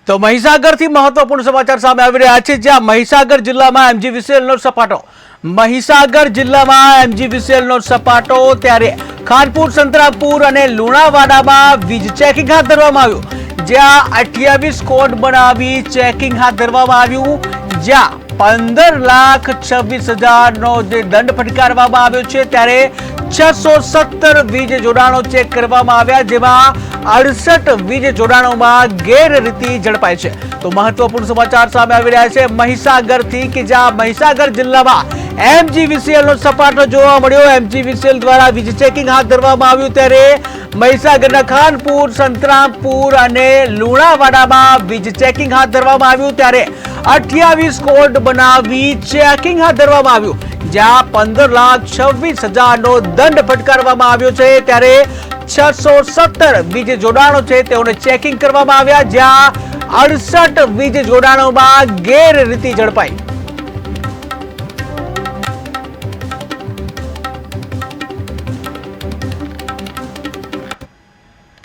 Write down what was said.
તો મહીસાગરથી મહત્વપૂર્ણ સમાચાર સામે આવી રહ્યા છે, જ્યાં મહીસાગર જિલ્લામાં એમજીવીસીએલનો સપાટો. મહીસાગર જિલ્લામાં એમજીવીસીએલનો સપાટો. ત્યારે ખાનપુર, સંતરામપુર અને લુણાવાડામાં વીજ ચેકિંગ હાથ ધરવામાં આવ્યું, જ્યાં 28 કોડ બનાવી ચેકિંગ હાથ ધરવામાં આવ્યું, જ્યાં 15,26,000નો જે દંડ ફટકારવામાં આવ્યો છે. ત્યારે 617 વીજ જોડાણો ચેક કરવામાં આવ્યા, જેમાં 68 વીજ જોડાણોમાં ગેરરીતિ ઝડપાઈ છે. તો મહત્વપૂર્ણ સમાચાર સામે આવી રહ્યા છે મહીસાગરથી, કે જ્યાં મહીસાગર જિલ્લામાં એમજીવીસીએલનો સપાટો જોવા મળ્યો. એમજીવીસીએલ દ્વારા વીજ ચેકિંગ હાથ ધરવામાં આવ્યું, ત્યારે મહીસાગરના ખાનપુર, સંતરામપુર અને લુણાવાડામાં વીજ ચેકિંગ હાથ ધરવામાં આવ્યું. ત્યારે 28 કોડ બનાવી ચેકિંગ હાથ ધરવામાં આવ્યું, જ્યાં 15,26,000નો દંડ ફટકારવામાં આવ્યો છે. ત્યારે 617 વીજ જોડાણો છે તેઓને ચેકિંગ કરવામાં આવ્યા, જ્યાં 68 વીજ જોડાણોમાં ગેરરીતિ ઝડપાઈ.